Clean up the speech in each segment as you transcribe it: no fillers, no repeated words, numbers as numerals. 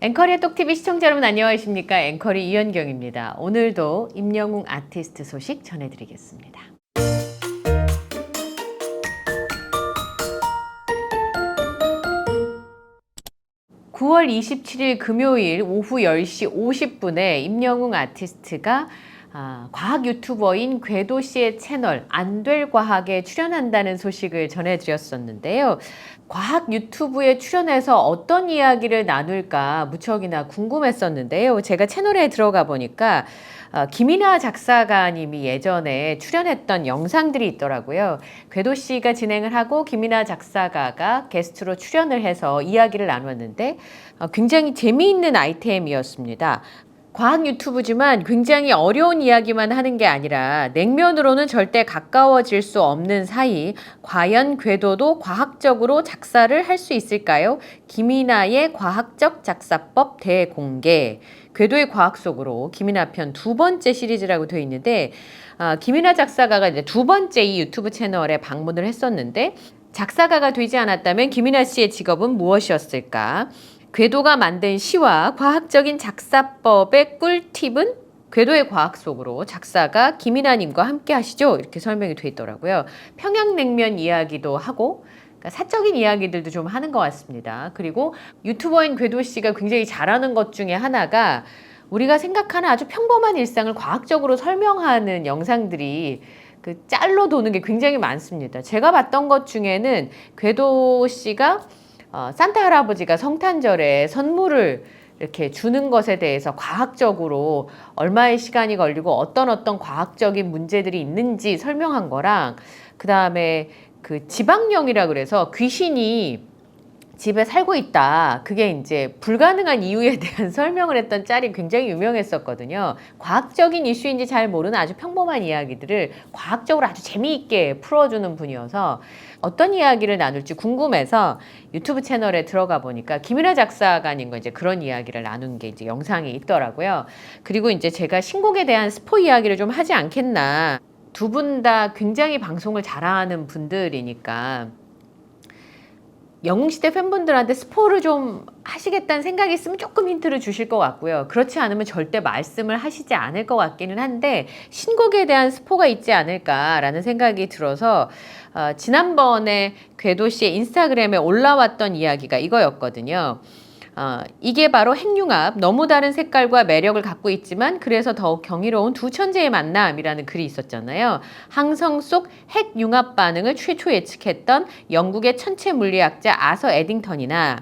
앵커리의 똑TV 시청자 여러분 안녕하십니까? 앵커리 이현경입니다. 오늘도 임영웅 아티스트 소식 전해드리겠습니다. 9월 27일 금요일 오후 10시 50분에 임영웅 아티스트가 과학 유튜버인 궤도 씨의 채널 안될과학에 출연한다는 소식을 전해드렸었는데요. 과학 유튜브에 출연해서 어떤 이야기를 나눌까 무척이나 궁금했었는데요. 제가 채널에 들어가 보니까 김이나 작사가님이 예전에 출연했던 영상들이 있더라고요. 궤도 씨가 진행을 하고 김이나 작사가가 게스트로 출연을 해서 이야기를 나눴는데 굉장히 재미있는 아이템이었습니다. 과학 유튜브지만 굉장히 어려운 이야기만 하는 게 아니라 냉면으로는 절대 가까워질 수 없는 사이, 과연 궤도도 과학적으로 작사를 할 수 있을까요? 김이나의 과학적 작사법 대공개. 궤도의 과학 속으로 김이나 편 두 번째 시리즈라고 되어 있는데 김이나 작사가가 이제 두 번째 이 유튜브 채널에 방문을 했었는데 작사가가 되지 않았다면 김이나 씨의 직업은 무엇이었을까? 궤도가 만든 시와 과학적인 작사법의 꿀팁은 궤도의 과학 속으로 작사가 김이나님과 함께 하시죠. 이렇게 설명이 돼 있더라고요. 평양냉면 이야기도 하고 그러니까 사적인 이야기들도 좀 하는 것 같습니다. 그리고 유튜버인 궤도 씨가 굉장히 잘하는 것 중에 하나가 우리가 생각하는 아주 평범한 일상을 과학적으로 설명하는 영상들이 그 짤로 도는 게 굉장히 많습니다. 제가 봤던 것 중에는 궤도 씨가 산타 할아버지가 성탄절에 선물을 이렇게 주는 것에 대해서 과학적으로 얼마의 시간이 걸리고 어떤 과학적인 문제들이 있는지 설명한 거랑 그 다음에 그 지방령이라 그래서 귀신이 집에 살고 있다. 그게 이제 불가능한 이유에 대한 설명을 했던 짤이 굉장히 유명했었거든요. 과학적인 이슈인지 잘 모르는 아주 평범한 이야기들을 과학적으로 아주 재미있게 풀어주는 분이어서 어떤 이야기를 나눌지 궁금해서 유튜브 채널에 들어가 보니까 김이나 작사가님과 이제 그런 이야기를 나눈 게 이제 영상이 있더라고요. 그리고 이제 제가 신곡에 대한 스포 이야기를 좀 하지 않겠나. 두 분 다 굉장히 방송을 잘하는 분들이니까 영웅시대 팬분들한테 스포를 좀 하시겠다는 생각이 있으면 조금 힌트를 주실 것 같고요. 그렇지 않으면 절대 말씀을 하시지 않을 것 같기는 한데 신곡에 대한 스포가 있지 않을까라는 생각이 들어서 지난번에 궤도 씨의 인스타그램에 올라왔던 이야기가 이거였거든요. 이게 바로 핵융합, 너무 다른 색깔과 매력을 갖고 있지만 그래서 더욱 경이로운 두 천재의 만남이라는 글이 있었잖아요. 항성 속 핵융합 반응을 최초 예측했던 영국의 천체 물리학자 아서 에딩턴이나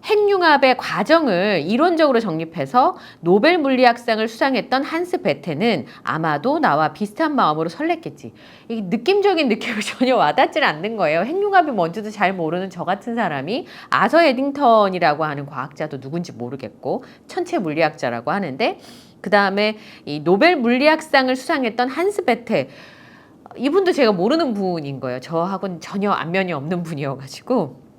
핵융합의 과정을 이론적으로 정립해서 노벨 물리학상을 수상했던 한스 베테는 아마도 나와 비슷한 마음으로 설렜겠지. 이 느낌적인 느낌이 전혀 와닿질 않는 거예요. 핵융합이 뭔지도 잘 모르는 저 같은 사람이 아서 에딩턴이라고 하는 과학자도 누군지 모르겠고 천체 물리학자라고 하는데 그 다음에 이 노벨 물리학상을 수상했던 한스 베테 이분도 제가 모르는 분인 거예요. 저하고는 전혀 안면이 없는 분이어가지고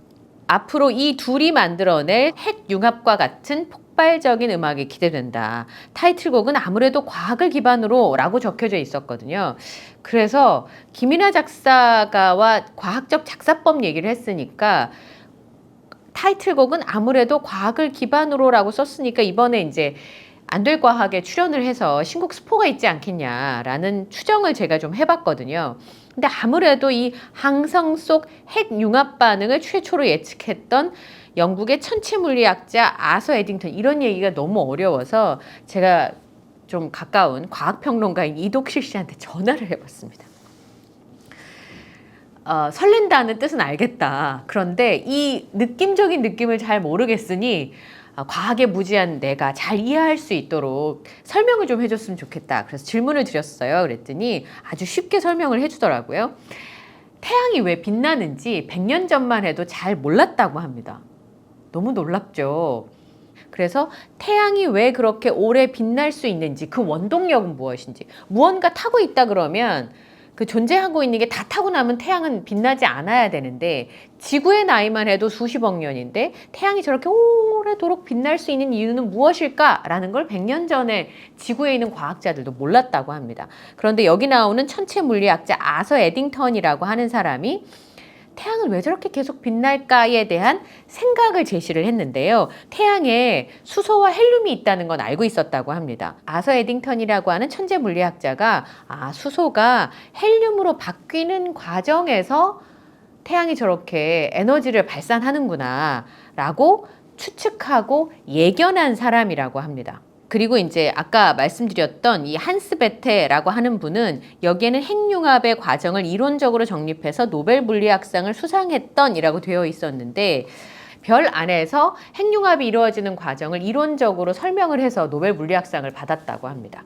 앞으로 이 둘이 만들어낼 핵융합과 같은 폭발적인 음악이 기대된다. 타이틀곡은 아무래도 과학을 기반으로 라고 적혀져 있었거든요. 그래서 김이나 작사가와 과학적 작사법 얘기를 했으니까 타이틀곡은 아무래도 과학을 기반으로 라고 썼으니까 이번에 이제 안될과학에 출연을 해서 신곡 스포가 있지 않겠냐라는 추정을 제가 좀 해봤거든요. 근데 아무래도 이 항성 속 핵융합 반응을 최초로 예측했던 영국의 천체 물리학자 아서 에딩턴 이런 얘기가 너무 어려워서 제가 좀 가까운 과학평론가인 이독실 씨한테 전화를 해봤습니다. 설렌다는 뜻은 알겠다. 그런데 이 느낌적인 느낌을 잘 모르겠으니 과학에 무지한 내가 잘 이해할 수 있도록 설명을 좀 해줬으면 좋겠다. 그래서 질문을 드렸어요. 그랬더니 아주 쉽게 설명을 해주더라고요. 태양이 왜 빛나는지 100년 전만 해도 잘 몰랐다고 합니다. 너무 놀랍죠. 그래서 태양이 왜 그렇게 오래 빛날 수 있는지 그 원동력은 무엇인지 무언가 타고 있다 그러면 그 존재하고 있는 게 다 타고 나면 태양은 빛나지 않아야 되는데 지구의 나이만 해도 수십억 년인데 태양이 저렇게 오래도록 빛날 수 있는 이유는 무엇일까라는 걸 100년 전에 지구에 있는 과학자들도 몰랐다고 합니다. 그런데 여기 나오는 천체 물리학자 아서 에딩턴이라고 하는 사람이 태양은 왜 저렇게 계속 빛날까에 대한 생각을 제시를 했는데요. 태양에 수소와 헬륨이 있다는 건 알고 있었다고 합니다. 아서 에딩턴이라고 하는 천재 물리학자가 수소가 헬륨으로 바뀌는 과정에서 태양이 저렇게 에너지를 발산하는구나 라고 추측하고 예견한 사람이라고 합니다. 그리고 이제 아까 말씀드렸던 이 한스 베테라고 하는 분은 여기에는 핵융합의 과정을 이론적으로 정립해서 노벨 물리학상을 수상했던이라고 되어 있었는데 별 안에서 핵융합이 이루어지는 과정을 이론적으로 설명을 해서 노벨 물리학상을 받았다고 합니다.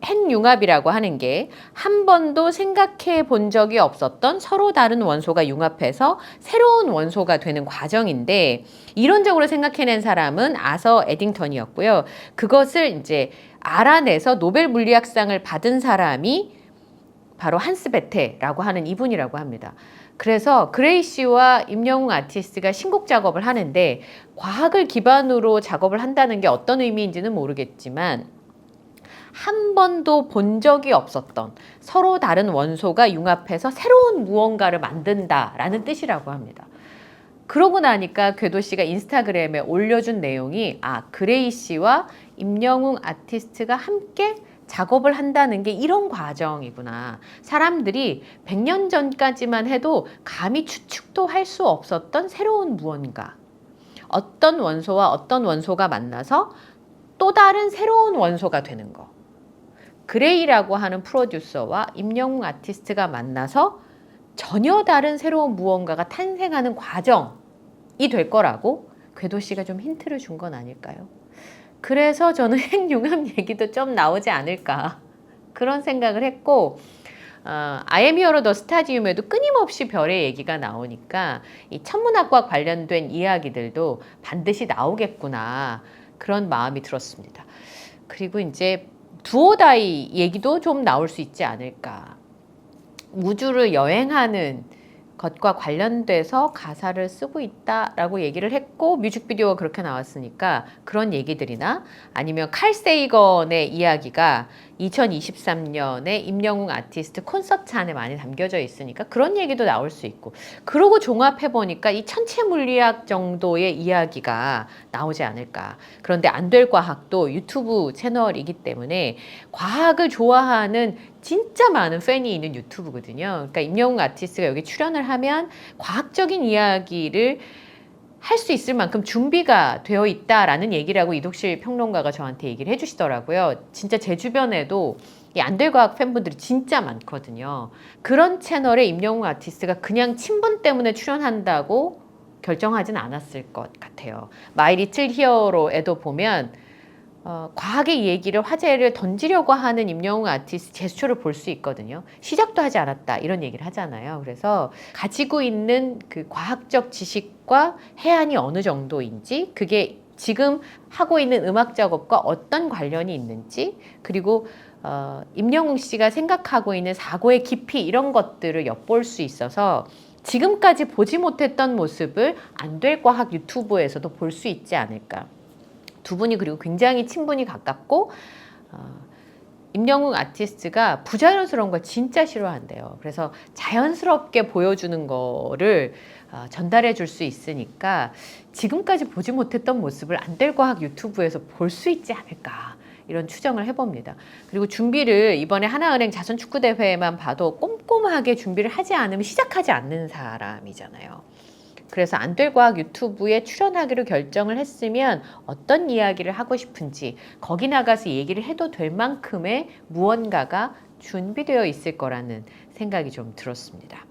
핵융합이라고 하는 게 한 번도 생각해 본 적이 없었던 서로 다른 원소가 융합해서 새로운 원소가 되는 과정인데 이론적으로 생각해낸 사람은 아서 에딩턴이었고요. 그것을 이제 알아내서 노벨 물리학상을 받은 사람이 바로 한스 베테라고 하는 이분이라고 합니다. 그래서 그레이시와 임영웅 아티스트가 신곡 작업을 하는데 과학을 기반으로 작업을 한다는 게 어떤 의미인지는 모르겠지만 한 번도 본 적이 없었던 서로 다른 원소가 융합해서 새로운 무언가를 만든다라는 뜻이라고 합니다. 그러고 나니까 궤도 씨가 인스타그램에 올려준 내용이 그레이 씨와 임영웅 아티스트가 함께 작업을 한다는 게 이런 과정이구나. 사람들이 100년 전까지만 해도 감히 추측도 할 수 없었던 새로운 무언가. 어떤 원소와 어떤 원소가 만나서 또 다른 새로운 원소가 되는 거. 그레이라고 하는 프로듀서와 임영웅 아티스트가 만나서 전혀 다른 새로운 무언가가 탄생하는 과정이 될 거라고 궤도 씨가 좀 힌트를 준 건 아닐까요? 그래서 저는 핵융합 얘기도 좀 나오지 않을까 그런 생각을 했고 I am hero the stadium에도 끊임없이 별의 얘기가 나오니까 이 천문학과 관련된 이야기들도 반드시 나오겠구나 그런 마음이 들었습니다. 그리고 이제 두오다이 얘기도 좀 나올 수 있지 않을까. 우주를 여행하는 것과 관련돼서 가사를 쓰고 있다라고 얘기를 했고 뮤직비디오가 그렇게 나왔으니까 그런 얘기들이나 아니면 칼 세이건의 이야기가 2023년에 임영웅 아티스트 콘서트 안에 많이 담겨져 있으니까 그런 얘기도 나올 수 있고 그러고 종합해보니까 이 천체 물리학 정도의 이야기가 나오지 않을까. 그런데 안 될 과학도 유튜브 채널이기 때문에 과학을 좋아하는 진짜 많은 팬이 있는 유튜브거든요. 그러니까 임영웅 아티스트가 여기 출연을 하면 과학적인 이야기를 할 수 있을 만큼 준비가 되어 있다라는 얘기를 하고 이독실 평론가가 저한테 얘기를 해주시더라고요. 진짜 제 주변에도 이 안될과학 팬분들이 진짜 많거든요. 그런 채널에 임영웅 아티스트가 그냥 친분 때문에 출연한다고 결정하진 않았을 것 같아요. 마이 리틀 히어로에도 보면 과학의 얘기를 화제를 던지려고 하는 임영웅 아티스트 제스처를 볼 수 있거든요. 시작도 하지 않았다 이런 얘기를 하잖아요. 그래서 가지고 있는 그 과학적 지식과 해안이 어느 정도인지 그게 지금 하고 있는 음악 작업과 어떤 관련이 있는지 그리고 임영웅 씨가 생각하고 있는 사고의 깊이 이런 것들을 엿볼 수 있어서 지금까지 보지 못했던 모습을 안될과학 유튜브에서도 볼 수 있지 않을까. 두 분이 그리고 굉장히 친분이 가깝고 임영웅 아티스트가 부자연스러운 걸 진짜 싫어한대요. 그래서 자연스럽게 보여주는 거를 전달해 줄 수 있으니까 지금까지 보지 못했던 모습을 안될과학 유튜브에서 볼 수 있지 않을까 이런 추정을 해봅니다. 그리고 준비를 이번에 하나은행 자선축구대회만 봐도 꼼꼼하게 준비를 하지 않으면 시작하지 않는 사람이잖아요. 그래서 안될과학 유튜브에 출연하기로 결정을 했으면 어떤 이야기를 하고 싶은지 거기 나가서 얘기를 해도 될 만큼의 무언가가 준비되어 있을 거라는 생각이 좀 들었습니다.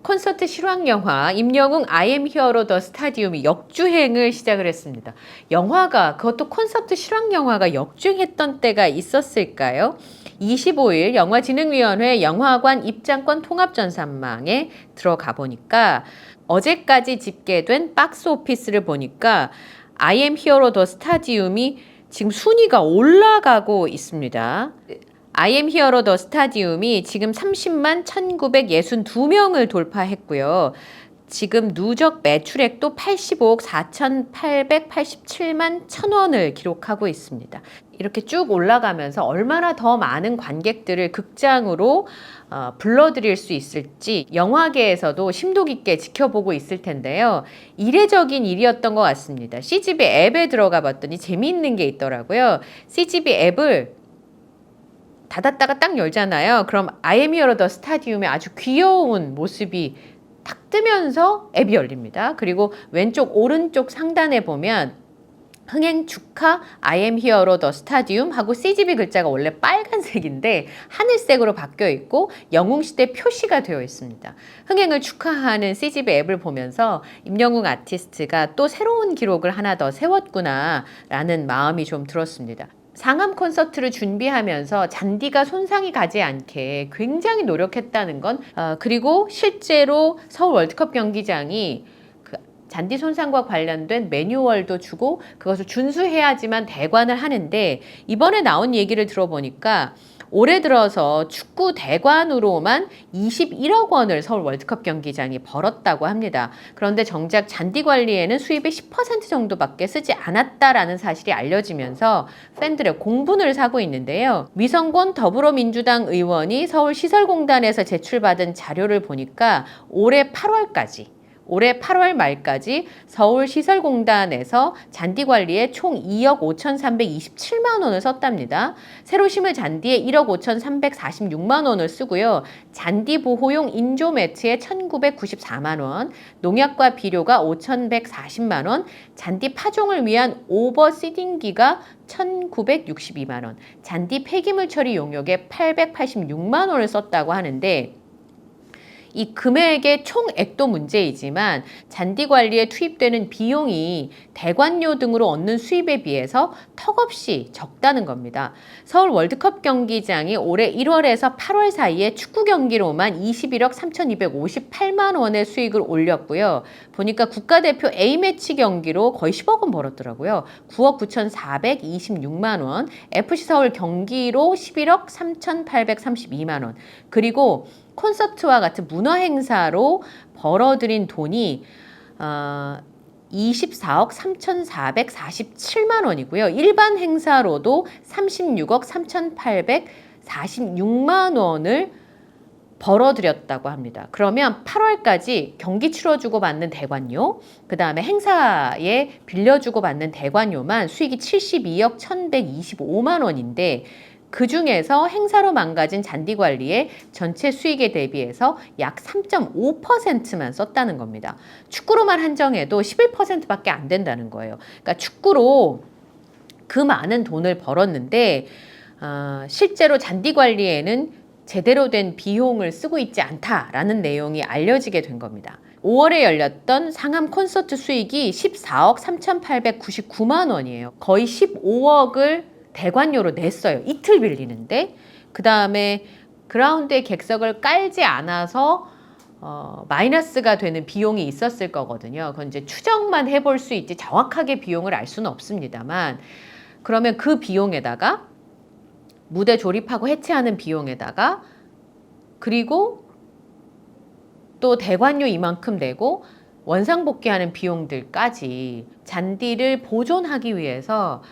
콘서트 실황영화 임영웅 I am hero the stadium이 역주행을 시작을 했습니다. 영화가 그것도 콘서트 실황영화가 역주행했던 때가 있었을까요? 25일 영화진흥위원회 영화관 입장권 통합전산망에 들어가 보니까 어제까지 집계된 박스 오피스를 보니까 I am hero the stadium이 지금 순위가 올라가고 있습니다. I am hero the stadium이 지금 30만 1962명을 돌파했고요. 지금 누적 매출액도 85억 4,887만 1,000원을 기록하고 있습니다. 이렇게 쭉 올라가면서 얼마나 더 많은 관객들을 극장으로 불러들일 수 있을지 영화계에서도 심도 깊게 지켜보고 있을 텐데요. 이례적인 일이었던 것 같습니다. CGV 앱에 들어가 봤더니 재미있는 게 있더라고요. CGV 앱을 닫았다가 딱 열잖아요. 그럼 I am here the stadium의 아주 귀여운 모습이 탁 뜨면서 앱이 열립니다. 그리고 왼쪽 오른쪽 상단에 보면 흥행 축하 I am here the stadium 하고 CGV 글자가 원래 빨간색인데 하늘색으로 바뀌어 있고 영웅시대 표시가 되어 있습니다. 흥행을 축하하는 CGV 앱을 보면서 임영웅 아티스트가 또 새로운 기록을 하나 더 세웠구나 라는 마음이 좀 들었습니다. 상암 콘서트를 준비하면서 잔디가 손상이 가지 않게 굉장히 노력했다는 건 그리고 실제로 서울 월드컵 경기장이 그 잔디 손상과 관련된 매뉴얼도 주고 그것을 준수해야지만 대관을 하는데 이번에 나온 얘기를 들어보니까 올해 들어서 축구 대관으로만 21억 원을 서울 월드컵 경기장이 벌었다고 합니다. 그런데 정작 잔디 관리에는 수입의 10% 정도밖에 쓰지 않았다라는 사실이 알려지면서 팬들의 공분을 사고 있는데요. 위성곤 더불어민주당 의원이 서울시설공단에서 제출받은 자료를 보니까 올해 8월 말까지 서울시설공단에서 잔디 관리에 총 2억 5,327만 원을 썼답니다. 새로 심을 잔디에 1억 5,346만 원을 쓰고요. 잔디 보호용 인조 매트에 1,994만 원, 농약과 비료가 5,140만 원, 잔디 파종을 위한 오버 시딩기가 1,962만 원, 잔디 폐기물 처리 용역에 886만 원을 썼다고 하는데 이 금액의 총액도 문제이지만 잔디 관리에 투입되는 비용이 대관료 등으로 얻는 수입에 비해서 턱없이 적다는 겁니다. 서울 월드컵 경기장이 올해 1월에서 8월 사이에 축구 경기로만 21억 3,258만 원의 수익을 올렸고요. 보니까 국가대표 A매치 경기로 거의 10억 원 벌었더라고요. 9억 9,426만 원, FC 서울 경기로 11억 3,832만 원, 그리고 콘서트와 같은 문화 행사로 벌어들인 돈이 24억 3,447만 원이고요. 일반 행사로도 36억 3,846만 원을 벌어들였다고 합니다. 그러면 8월까지 경기 치러주고 받는 대관료, 그 다음에 행사에 빌려주고 받는 대관료만 수익이 72억 1,125만 원인데 그 중에서 행사로 망가진 잔디 관리에 전체 수익에 대비해서 약 3.5%만 썼다는 겁니다. 축구로만 한정해도 11%밖에 안 된다는 거예요. 그러니까 축구로 그 많은 돈을 벌었는데 실제로 잔디 관리에는 제대로 된 비용을 쓰고 있지 않다라는 내용이 알려지게 된 겁니다. 5월에 열렸던 상암 콘서트 수익이 14억 3,899만 원이에요. 거의 15억을 대관료로 냈어요. 이틀 빌리는데. 그 다음에 그라운드에 객석을 깔지 않아서 마이너스가 되는 비용이 있었을 거거든요. 그건 이제 추정만 해볼 수 있지 정확하게 비용을 알 수는 없습니다만 그러면 그 비용에다가 무대 조립하고 해체하는 비용에다가 그리고 또 대관료 이만큼 내고 원상복귀하는 비용들까지 잔디를 보존하기 위해서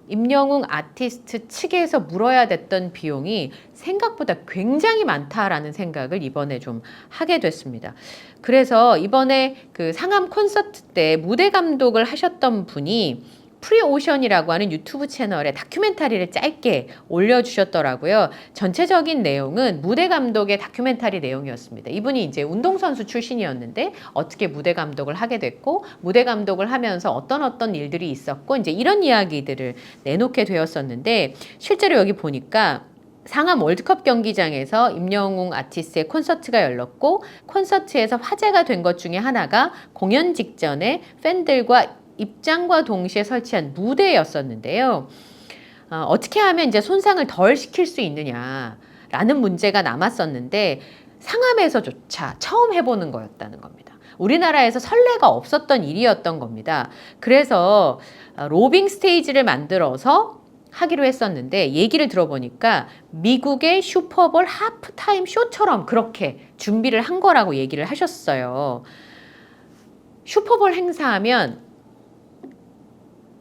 임영웅 아티스트 측에서 물어야 됐던 비용이 생각보다 굉장히 많다라는 생각을 이번에 좀 하게 됐습니다. 그래서 이번에 그 상암 콘서트 때 무대 감독을 하셨던 분이 프리오션이라고 하는 유튜브 채널에 다큐멘터리를 짧게 올려주셨더라고요. 전체적인 내용은 무대 감독의 다큐멘터리 내용이었습니다. 이분이 이제 운동선수 출신이었는데 어떻게 무대 감독을 하게 됐고 무대 감독을 하면서 어떤 일들이 있었고 이제 이런 이야기들을 내놓게 되었었는데 실제로 여기 보니까 상암 월드컵 경기장에서 임영웅 아티스트의 콘서트가 열렸고 콘서트에서 화제가 된 것 중에 하나가 공연 직전에 팬들과 입장과 동시에 설치한 무대였었는데요. 어떻게 하면 이제 손상을 덜 시킬 수 있느냐라는 문제가 남았었는데 상암에서조차 처음 해보는 거였다는 겁니다. 우리나라에서 선례가 없었던 일이었던 겁니다. 그래서 로빙 스테이지를 만들어서 하기로 했었는데 얘기를 들어보니까 미국의 슈퍼볼 하프타임 쇼처럼 그렇게 준비를 한 거라고 얘기를 하셨어요. 슈퍼볼 행사하면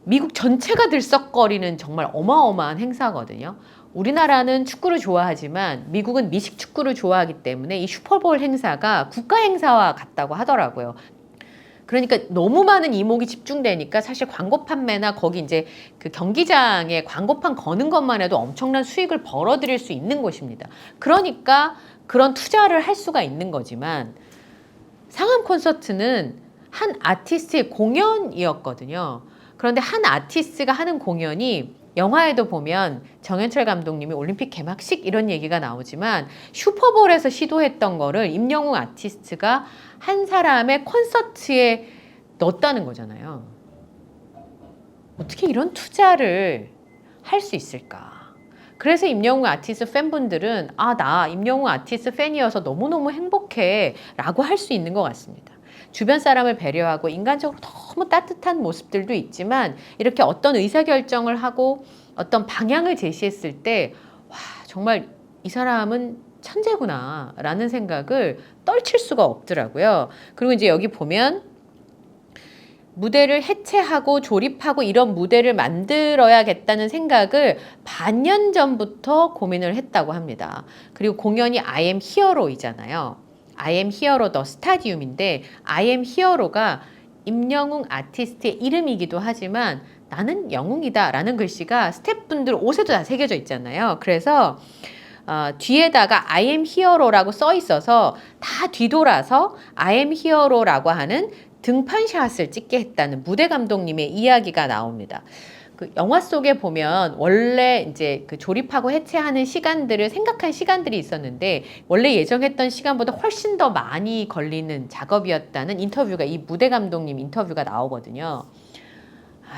미국 전체가 들썩거리는 정말 어마어마한 행사거든요. 우리나라는 축구를 좋아하지만 미국은 미식 축구를 좋아하기 때문에 이 슈퍼볼 행사가 국가 행사와 같다고 하더라고요. 그러니까 너무 많은 이목이 집중되니까 사실 광고 판매나 거기 이제 그 경기장에 광고판 거는 것만 해도 엄청난 수익을 벌어들일 수 있는 곳입니다. 그러니까 그런 투자를 할 수가 있는 거지만 상암 콘서트는 한 아티스트의 공연이었거든요. 그런데 한 아티스트가 하는 공연이 영화에도 보면 정현철 감독님이 올림픽 개막식 이런 얘기가 나오지만 슈퍼볼에서 시도했던 거를 임영웅 아티스트가 한 사람의 콘서트에 넣었다는 거잖아요. 어떻게 이런 투자를 할 수 있을까? 그래서 임영웅 아티스트 팬분들은 나 임영웅 아티스트 팬이어서 너무너무 행복해 라고 할 수 있는 것 같습니다. 주변 사람을 배려하고 인간적으로 너무 따뜻한 모습들도 있지만 이렇게 어떤 의사결정을 하고 어떤 방향을 제시했을 때 와, 정말 이 사람은 천재구나 라는 생각을 떨칠 수가 없더라고요. 그리고 이제 여기 보면 무대를 해체하고 조립하고 이런 무대를 만들어야겠다는 생각을 반년 전부터 고민을 했다고 합니다. 그리고 공연이 I am Hero이잖아요. I am Hero 더 스타디움인데 I am Hero가 임영웅 아티스트의 이름이기도 하지만 나는 영웅이다 라는 글씨가 스태프분들 옷에도 다 새겨져 있잖아요. 그래서 뒤에다가 I am Hero라고 써 있어서 다 뒤돌아서 I am Hero라고 하는 등판샷을 찍게 했다는 무대 감독님의 이야기가 나옵니다. 그 영화 속에 보면 원래 이제 그 조립하고 해체하는 시간들을 생각한 시간들이 있었는데 원래 예정했던 시간보다 훨씬 더 많이 걸리는 작업이었다는 인터뷰가 이 무대 감독님 인터뷰가 나오거든요.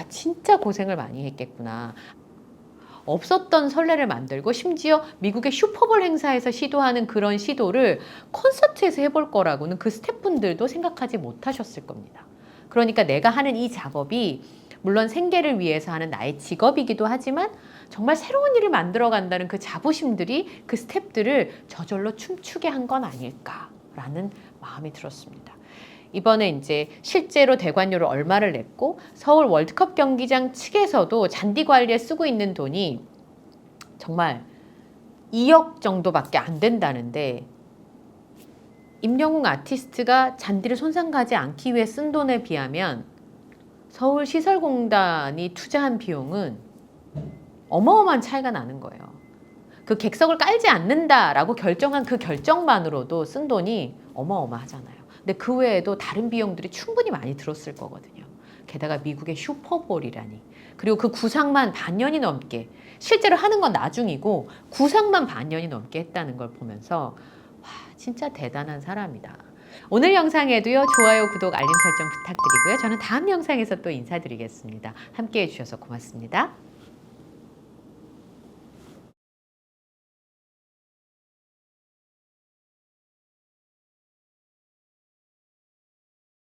진짜 고생을 많이 했겠구나. 없었던 설레를 만들고 심지어 미국의 슈퍼볼 행사에서 시도하는 그런 시도를 콘서트에서 해볼 거라고는 그 스태프분들도 생각하지 못하셨을 겁니다. 그러니까 내가 하는 이 작업이 물론 생계를 위해서 하는 나의 직업이기도 하지만 정말 새로운 일을 만들어 간다는 그 자부심들이 그 스태프들을 저절로 춤추게 한 건 아닐까라는 마음이 들었습니다. 이번에 이제 실제로 대관료를 얼마를 냈고 서울 월드컵 경기장 측에서도 잔디 관리에 쓰고 있는 돈이 정말 2억 정도밖에 안 된다는데 임영웅 아티스트가 잔디를 손상 가지 않기 위해 쓴 돈에 비하면 서울시설공단이 투자한 비용은 어마어마한 차이가 나는 거예요. 그 객석을 깔지 않는다라고 결정한 그 결정만으로도 쓴 돈이 어마어마하잖아요. 근데 그 외에도 다른 비용들이 충분히 많이 들었을 거거든요. 게다가 미국의 슈퍼볼이라니. 그리고 그 구상만 반년이 넘게, 실제로 하는 건 나중이고 구상만 반년이 넘게 했다는 걸 보면서 와, 진짜 대단한 사람이다. 오늘 영상에도요, 좋아요, 구독, 알림 설정 부탁드리고요. 저는 다음 영상에서 또 인사드리겠습니다. 함께 해주셔서 고맙습니다.